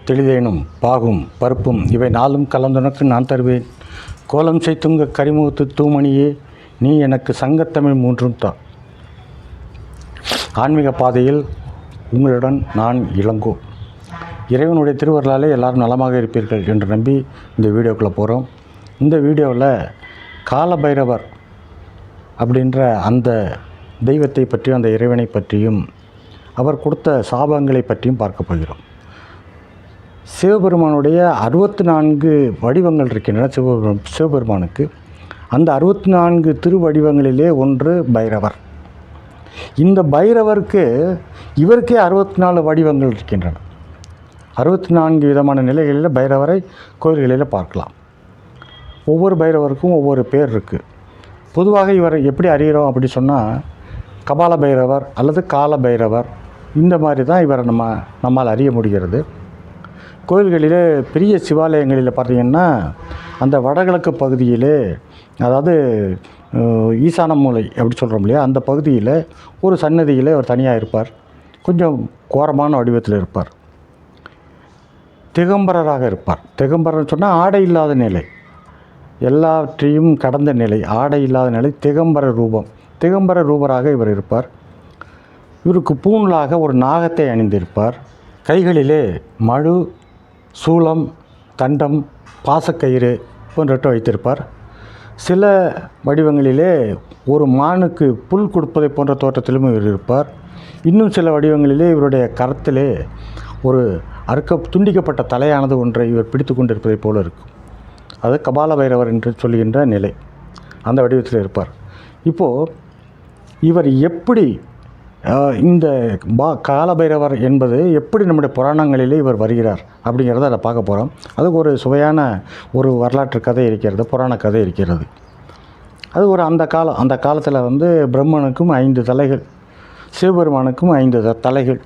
தெளிதேனும் பாகும் பருப்பும் இவை நாளும் கலந்துனக்கு நான் தருவேன். கோலம் செய்துங்க கரிமுகத்து தூமணியே, நீ எனக்கு சங்கத்தமிழ் மூன்றும் தா. ஆன்மீக பாதையில் உங்களுடன் நான் இளங்கோ. இறைவனுடைய திருவருளாலே எல்லாரும் நலமாக இருப்பீர்கள் என்று நம்பி இந்த வீடியோக்குள்ளே போகிறோம். இந்த வீடியோவில் காலபைரவர் அப்படின்ற அந்த தெய்வத்தை பற்றியும் அந்த இறைவனை பற்றியும் அவர் கொடுத்த சாபங்களை பற்றியும் பார்க்க போகிறோம். சிவபெருமானுடைய 64 வடிவங்கள் இருக்கின்றன. சிவபெருமானுக்கு அந்த 64 திருவடிவங்களிலே ஒன்று பைரவர். இந்த பைரவருக்கு இவருக்கே 64 வடிவங்கள் இருக்கின்றன. 64 விதமான நிலைகளில் பைரவரை கோயில்களில் பார்க்கலாம். ஒவ்வொரு பைரவருக்கும் ஒவ்வொரு பேர் இருக்குது. பொதுவாக இவரை எப்படி அறிகிறோம் அப்படி சொன்னால், கபால பைரவர் அல்லது கால பைரவர், இந்த மாதிரி தான் இவரை நம்மால் அறிய முடிகிறது. கோயில்களிலே பெரிய சிவாலயங்களில் பார்த்திங்கன்னா அந்த வடகிழக்கு பகுதியிலே, அதாவது ஈசான மூலை அப்படி சொல்கிறோம் இல்லையா, அந்த பகுதியில் ஒரு சன்னதியில் அவர் தனியாக இருப்பார். கொஞ்சம் கோரமான வடிவத்தில் இருப்பார். திகம்பரராக இருப்பார். திகம்பரன்னு சொன்னால் ஆடை இல்லாத நிலை, எல்லாவற்றையும் கடந்த நிலை, ஆடை இல்லாத நிலை, திகம்பர ரூபம். திகம்பர ரூபராக இவர் இருப்பார். இவருக்கு பூணலாக ஒரு நாகத்தை அணிந்திருப்பார். கைகளிலே மழு, சூலம், தண்டம், பாசக்கயிறு போன்றவற்றை வைத்திருப்பார். சில வடிவங்களிலே ஒரு மானுக்கு புல் கொடுப்பதை போன்ற தோற்றத்திலும் இவர் இருப்பார். இன்னும் சில வடிவங்களிலே இவருடைய கரத்திலே ஒரு துண்டிக்கப்பட்ட தலையானது ஒன்றை இவர் பிடித்து கொண்டிருப்பதை போல இருக்கும். அது கபால பைரவர் என்று சொல்கின்ற நிலை, அந்த வடிவத்தில் இருப்பார். இப்போது இவர் எப்படி இந்த காலபைரவர் என்பது எப்படி நம்முடைய புராணங்களிலே இவர் வருகிறார் அப்படிங்கிறத அதை பார்க்க போகிறோம். அதுக்கு ஒரு சுவையான ஒரு வரலாற்று கதை இருக்கிறது, புராண கதை இருக்கிறது. அது ஒரு அந்த காலத்தில் பிரம்மனுக்கும் 5 தலைகள், சிவபெருமானுக்கும் 5 தலைகள்.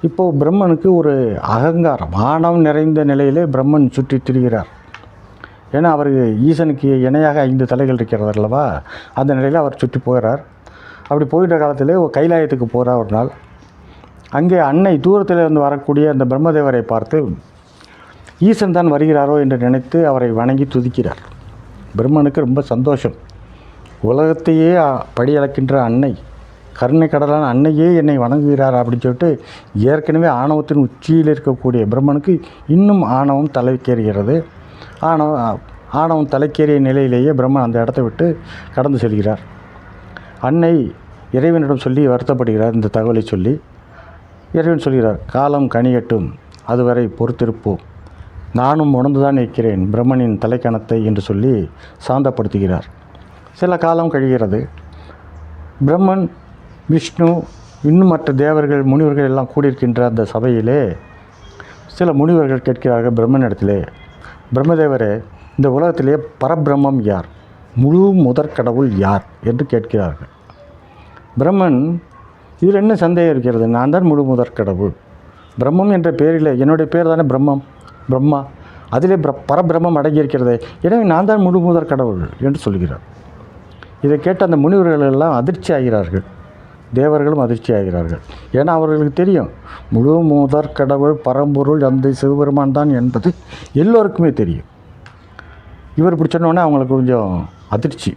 இப்போது பிரம்மனுக்கு ஒரு அகங்காரம், ஆணவம் நிறைந்த நிலையிலே பிரம்மன் சுற்றி திரிகிறார். ஏன்னா அவருக்கு ஈசனுக்கு இணையாக 5 தலைகள் இருக்கிறது அல்லவா, அந்த நிலையில் அவர் சுற்றி போகிறார். அப்படி போயிட்ட காலத்திலே ஒரு கைலாயத்துக்கு போகிறார். ஒரு நாள் அங்கே அன்னை தூரத்தில் இருந்து வரக்கூடிய அந்த பிரம்மதேவரை பார்த்து ஈசன் தான் வருகிறாரோ என்று நினைத்து அவரை வணங்கி துதிக்கிறார். பிரம்மனுக்கு ரொம்ப சந்தோஷம். உலகத்தையே படியளக்கின்ற அன்னை, கருணை கடலான அன்னையே என்னை வணங்குகிறார் அப்படின்னு சொல்லிட்டு, ஏற்கனவே ஆணவத்தின் உச்சியில் இருக்கக்கூடிய பிரம்மனுக்கு இன்னும் ஆணவம் தலைக்கேறுகிறது. ஆணவம் தலைக்கேறிய நிலையிலேயே பிரம்மன் அந்த இடத்தை விட்டு கடந்து செல்கிறார். அன்னை இறைவனிடம் சொல்லி வருத்தப்படுகிறார். இந்த தகவலை சொல்லி இறைவன் சொல்கிறார், காலம் கனியட்டும், அதுவரை பொறுத்திருப்போம், நானும் உணர்ந்துதான் இருக்கிறேன் பிரம்மனின் தலைக்கணத்தை என்று சொல்லி சாந்தப்படுத்துகிறார். சில காலம் கழிகிறது. பிரம்மன், விஷ்ணு, இன்னும் மற்ற தேவர்கள், முனிவர்கள் எல்லாம் கூடியிருக்கின்ற அந்த சபையிலே சில முனிவர்கள் கேட்கிறார்கள் பிரம்மனிடத்திலே, பிரம்மதேவரே, இந்த உலகத்திலே பரபிரம்மம் யார், முழு முதற் கடவுள் யார் என்று கேட்கிறார்கள். பிரம்மன், இதில் என்ன சந்தேகம் இருக்கிறது, நான் தான் முழு முதற் கடவுள். பிரம்மம் என்ற பேரில் என்னுடைய பேர் தானே பிரம்மா, அதிலே பரபிரம்மம் அடங்கியிருக்கிறது, எனவே நான் தான் முழு முதற் கடவுள் என்று சொல்கிறார். இதை கேட்ட அந்த முனிவர்கள் எல்லாம் அதிர்ச்சி ஆகிறார்கள். தேவர்களும் அதிர்ச்சி ஆகிறார்கள். ஏன்னா அவர்களுக்கு தெரியும், முழு முதற் கடவுள் பரம்பொருள் அந்த சிவபெருமான் தான் என்பது எல்லோருக்குமே தெரியும். இவர் இப்படி சொன்னோன்னே அவங்களுக்கு கொஞ்சம் அதிர்ச்சி.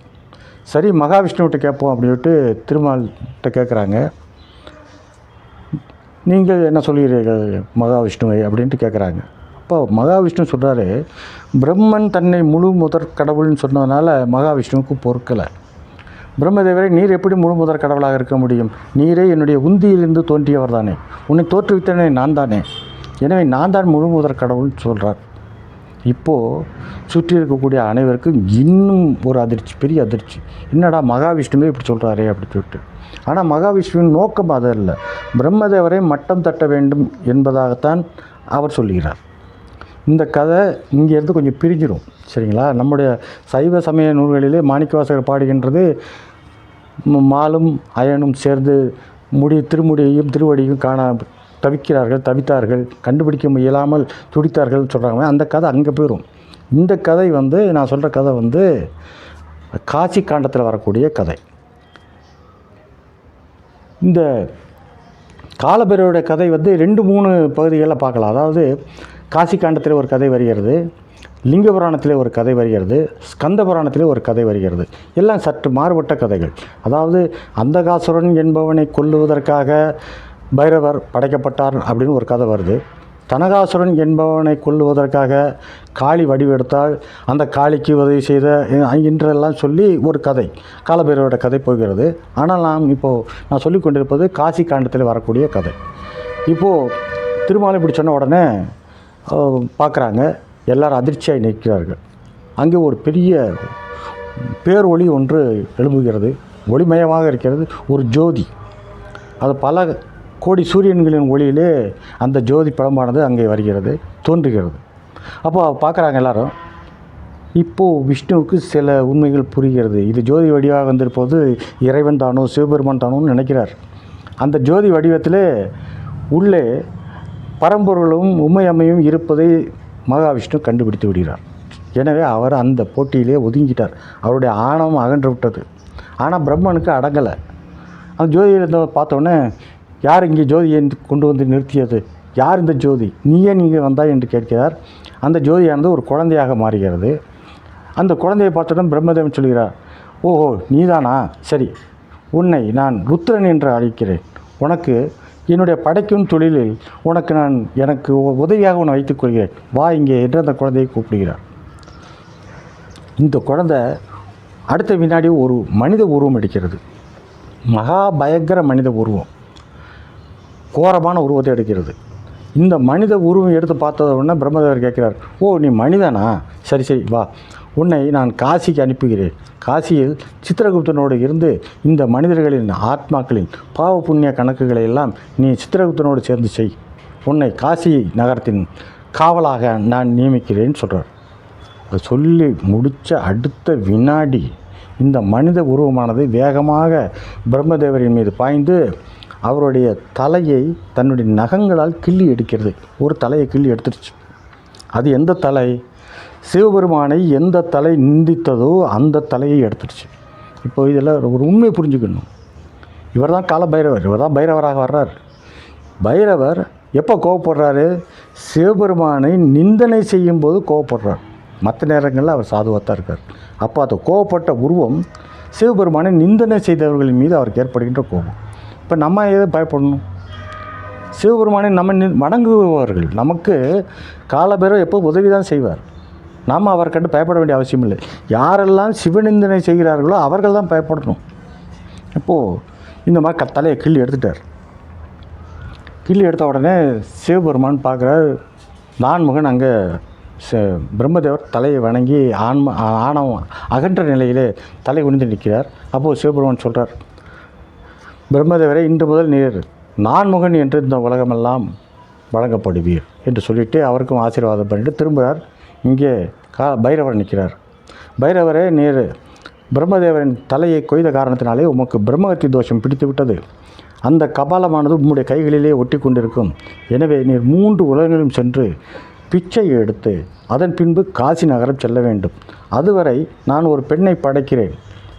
சரி, மகாவிஷ்ணுவிட்ட கேட்போம் அப்படின்ட்டு திருமால்கிட்ட கேட்குறாங்க. நீங்கள் என்ன சொல்கிறீர்கள் மகாவிஷ்ணுவை அப்படின்ட்டு கேட்குறாங்க. அப்போ மகாவிஷ்ணு சொல்கிறாரு, பிரம்மன் தன்னை முழு முதற் கடவுள்னு சொன்னதுனால மகாவிஷ்ணுவுக்கு பொறுக்கலை. பிரம்மதேவரை, நீர் எப்படி முழு முதற் கடவுளாக இருக்க முடியும், நீரே என்னுடைய உந்தியிலிருந்து தோன்றியவர் தானே, உன்னை தோற்றுவித்தனே நான் தானே, எனவே நான் தான் முழு முதற் கடவுள்னு சொல்கிறார். இப்போது சுற்றி இருக்கக்கூடிய அனைவருக்கும் இன்னும் ஒரு அதிர்ச்சி, பெரிய அதிர்ச்சி. என்னடா மகாவிஷ்ணுவே இப்படி சொல்கிறாரே அப்படி சொல்லிட்டு. ஆனால் மகாவிஷ்ணுவின் நோக்கம் அதல்ல, பிரம்மதேவரை மட்டம் தட்ட வேண்டும் என்பதாகத்தான் அவர் சொல்கிறார். இந்த கதை இங்கேருந்து கொஞ்சம் பிரிஞ்சிடும், சரிங்களா. நம்முடைய சைவ சமய நூல்களிலே மாணிக்கவாசகர் பாடுகின்றது, மாலும் அயனும் சேர்ந்து திருமுடியையும் திருவடியும் காண தவித்தார்கள், கண்டுபிடிக்க இயலாமல் துடித்தார்கள் சொல்கிறாங்க. அந்த கதை அங்கே போயிடும். இந்த கதை நான் சொல்கிற கதை காசி காண்டத்தில் வரக்கூடிய கதை. இந்த காலபைரவருடைய கதை வந்து 2-3 பகுதிகளில் பார்க்கலாம். அதாவது காசி காண்டத்தில் ஒரு கதை வருகிறது, லிங்க புராணத்திலே ஒரு கதை வருகிறது, ஸ்கந்த புராணத்திலே ஒரு கதை வருகிறது. எல்லாம் சற்று மாறுபட்ட கதைகள். அதாவது அந்தகாசுரன் என்பவனை கொல்லுவதற்காக பைரவர் படைக்கப்பட்டார் அப்படின்னு ஒரு கதை வருது. தனகாசுரன் என்பவனை கொல்லுவதற்காக காளி வடிவெடுத்தால் அந்த காளிக்கு உதவி செய்த என்றெல்லாம் சொல்லி ஒரு கதை, காலபைரவரோட கதை போகிறது. ஆனால் நான் சொல்லிக் கொண்டிருப்பது காசி காண்டத்தில் வரக்கூடிய கதை. இப்போது திருமாலை இப்படி சொன்ன உடனே பார்க்குறாங்க, எல்லாரும் அதிர்ச்சியாக நிற்கிறார்கள். அங்கே ஒரு பெரிய பேரொளி ஒன்று எழும்புகிறது, ஒளிமயமாக இருக்கிறது, ஒரு ஜோதி. அது பல கோடி சூரியன்களின் ஒளியிலே அந்த ஜோதி படமானது அங்கே வருகிறது, தோன்றுகிறது. அப்போ பார்க்குறாங்க எல்லாரும். இப்போது விஷ்ணுவுக்கு சில உண்மைகள் புரிகிறது. இது ஜோதி வடிவாக வந்திருப்போது இறைவன் தானோ சிவபெருமான் தானோன்னு நினைக்கிறார். அந்த ஜோதி வடிவத்திலே உள்ளே பரம்பொருளும் உண்மையம்மையும் இருப்பதை மகாவிஷ்ணு கண்டுபிடித்து விடுகிறார். எனவே அவர் அந்த போட்டியிலே ஒதுங்கிட்டார். அவருடைய ஆணவம் அகன்று விட்டது. ஆனால் பிரம்மனுக்கு அடங்கலை. அந்த ஜோதியை பார்த்தோன்னே, யார் இங்கே ஜோதியை கொண்டு வந்து நிறுத்தியது, யார் இந்த ஜோதி, நீயே நீங்கள் வந்தாய் என்று கேட்கிறார். அந்த ஜோதியானது ஒரு குழந்தையாக மாறுகிறது. அந்த குழந்தையை பார்த்தோன்னே பிரம்மதேவன் சொல்கிறார், ஓஹோ நீதானா, சரி, உன்னை நான் ருத்ரன் என்று அழைக்கிறேன். உனக்கு என்னுடைய படைக்கும் தொழிலில் எனக்கு உதவியாக உன்னை வைத்துக் கொள்கிறேன், வா இங்கே என்று அந்த குழந்தையை கூப்பிடுகிறார். இந்த குழந்தை அடுத்த வினாடி ஒரு மனித உருவம் எடுக்கிறது. மகா பயங்கர மனித உருவம், கோரமான உருவத்தை எடுக்கிறது. இந்த மனித உருவம் எடுத்து பார்த்தத உடனே பிரம்மதேவர் கேட்கிறார், ஓ நீ மனிதனா, சரி சரி வா, உன்னை நான் காசிக்கு அனுப்புகிறேன். காசியில் சித்திரகுப்தனோடு இருந்து இந்த மனிதர்களின் ஆத்மாக்களின் பாவ புண்ணிய கணக்குகளை எல்லாம் நீ சித்திரகுப்தனோடு சேர்ந்து செய். உன்னை காசி நகரத்தின் காவலாக நான் நியமிக்கிறேன்னு சொல்கிறார். அதை சொல்லி முடித்த அடுத்த வினாடி இந்த மனித உருவமானது வேகமாக பிரம்மதேவரின் மீது பாய்ந்து அவருடைய தலையை தன்னுடைய நகங்களால் கிள்ளி எடுக்கிறது. ஒரு தலையை கிள்ளி எடுத்துருச்சு. அது எந்த தலை? சிவபெருமானை எந்த தலை நிந்தித்ததோ அந்த தலையை எடுத்துருச்சு. இப்போ இதில் ஒரு உண்மை புரிஞ்சுக்கணும். இவர் தான் காலபைரவர், இவர் தான் பைரவராக வர்றார். பைரவர் எப்போ கோவப்படுறாரு? சிவபெருமானை நிந்தனை செய்யும்போது கோவப்படுறார். மற்ற நேரங்களில் அவர் சாதுவாக இருக்கார். அப்போ அது கோவப்பட்ட உருவம் சிவபெருமானை நிந்தனை செய்தவர்களின் மீது அவருக்கு ஏற்படுகின்ற கோபம். இப்போ நம்ம எதை பயப்படணும்? சிவபெருமானை நம்ம வணங்குபவர்கள். நமக்கு காலபைரவர் எப்போ உதவி தான் செய்வார். நாம் அவர் கண்டு பயப்பட வேண்டிய அவசியம் இல்லை. யாரெல்லாம் சிவநிந்தனை செய்கிறார்களோ அவர்கள் தான் பயப்படணும். இப்போது இந்த மாதிரி தலையை கிள்ளி எடுத்துட்டார். கிள்ளி எடுத்த உடனே சிவபெருமான் பார்க்குறார். நான்முகன் அங்கே பிரம்மதேவர் தலையை வணங்கி ஆணவம் அகன்ற நிலையிலே தலை குனிந்து நிற்கிறார். அப்போது சிவபெருமான் சொல்கிறார், பிரம்மதேவரை இன்று முதல் நீர் நான்முகன் என்று இந்த உலகமெல்லாம் வழங்கப்படுவீர் என்று சொல்லிவிட்டு அவருக்கும் ஆசீர்வாதம் பண்ணிட்டு திரும்புகிறார். இங்கே பைரவர் நிற்கிறார். பைரவரே, நீர் பிரம்மதேவரின் தலையை கொய்த காரணத்தினாலே உமக்கு பிரம்மகத்தி தோஷம் பிடித்து விட்டது. அந்த கபாலமானது உம்முடைய கைகளிலே ஒட்டி கொண்டிருக்கும். எனவே நீர் 3 உலகங்களிலும் சென்று பிச்சை எடுத்து அதன் பின்பு காசி நகரம் செல்ல வேண்டும். அதுவரை நான் ஒரு பெண்ணை படைக்கிறேன்.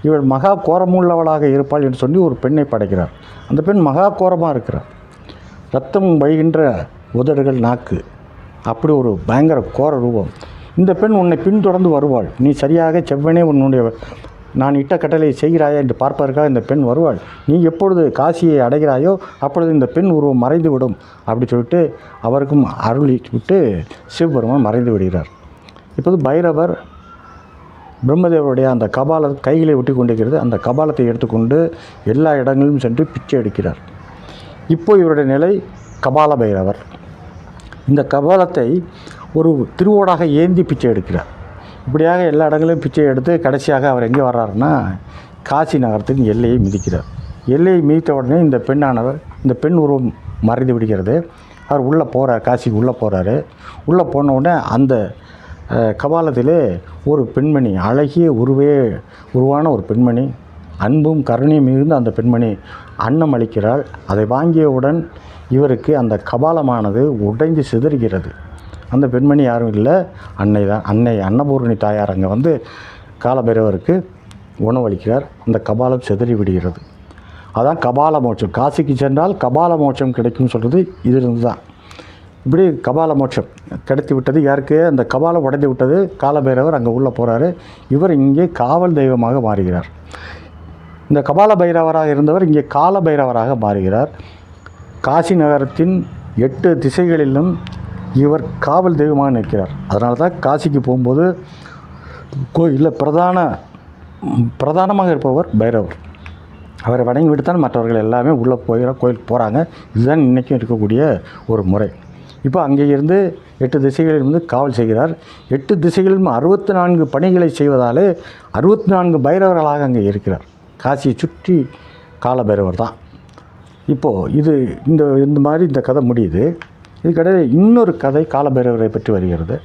இவள் மகா கோரமுள்ளவளாக இருப்பாள் என்று சொல்லி ஒரு பெண்ணை படைக்கிறார். அந்த பெண் மகா கோரமாக இருக்கிறார். ரத்தம் வழிகின்ற உதடுகள், நாக்கு, அப்படி ஒரு பயங்கர கோர ரூபம். இந்த பெண் உன்னை பின்தொடர்ந்து வருவாள். நீ சரியாக செவ்வனே உன்னுடைய நான் இட்ட கட்டளை செய்கிறாயா என்று பார்ப்பதற்காக இந்த பெண் வருவாள். நீ எப்பொழுது காசியை அடைகிறாயோ அப்பொழுது இந்த பெண் உருவம் மறைந்து விடும் அப்படி சொல்லிட்டு அவருக்கும் அருளி விட்டு சிவபெருமான் மறைந்து விடுகிறார். இப்போது பைரவர் பிரம்மதேவருடைய அந்த கபாலம் கைகளை ஒட்டி கொண்டிருக்கிறது. அந்த கபாலத்தை எடுத்துக்கொண்டு எல்லா இடங்களிலும் சென்று பிச்சை எடுக்கிறார். இப்போ இவருடைய நிலை கபால பைரவர். இந்த கபாலத்தை ஒரு திருவோடாக ஏந்தி பிச்சை எடுக்கிறார். இப்படியாக எல்லா இடங்களிலும் பிச்சை எடுத்து கடைசியாக அவர் எங்கே வர்றாருன்னா காசி நகரத்தின் எல்லையை மிதிக்கிறார். எல்லையை மிதித்த உடனே இந்த பெண்ணானவர், இந்த பெண் உருவம் மறைந்து விடுகிறது. அவர் உள்ளே போகிறார், காசிக்கு உள்ளே போகிறாரு. உள்ளே போன உடனே அந்த கபாலத்திலே ஒரு பெண்மணி, அழகிய உருவான ஒரு பெண்மணி, அன்பும் கருணையும் மிகுந்த அந்த பெண்மணி அன்னம் அளிக்கிறாள். அதை வாங்கியவுடன் இவருக்கு அந்த கபாலமானது உடைந்து சிதறுகிறது. அந்த பெண்மணி யாரும் இல்லை, அன்னை தான். அன்னை அன்னபூரணி தாயார் அங்கே வந்து காலபைரவருக்கு உணவளிக்கிறார். அந்த கபாலம் சிதறி விடுகிறது. அதான் கபால மோட்சம். காசிக்கு சென்றால் கபால மோட்சம் கிடைக்கும்னு சொல்கிறது இதிலிருந்து தான். இப்படி கபால மோட்சம் கிடைத்து விட்டது யாருக்கு? அந்த கபாலம் உடைந்து விட்டது. காலபைரவர் அங்கே உள்ளே போகிறாரு. இவர் இங்கே காவல் தெய்வமாக மாறுகிறார். இந்த கபால பைரவராக இருந்தவர் இங்கே கால பைரவராக மாறுகிறார். காசி நகரத்தின் 8 திசைகளிலும் இவர் காவல் தெய்வமாக நிற்கிறார். அதனால தான் காசிக்கு போகும்போது கோயிலில் பிரதானமாக இருப்பவர் பைரவர். அவரை வணங்கி விட்டு தான் மற்றவர்கள் எல்லாமே உள்ளே கோயிலுக்கு போகிறாங்க. இதுதான் இன்றைக்கும் இருக்கக்கூடிய ஒரு முறை. இப்போ அங்கே இருந்து 8 திசைகளிலிருந்து காவல் செய்கிறார். 8 திசைகளிலும் 64 பணிகளை செய்வதாலே 64 பைரவர்களாக அங்கே இருக்கிறார். காசியை சுற்றி கால பைரவர் தான். இப்போது இந்த மாதிரி இந்த கதை முடியுது. இதுக்கிடையில் இன்னொரு கதை கால பைரவரை பற்றி வருகிறது.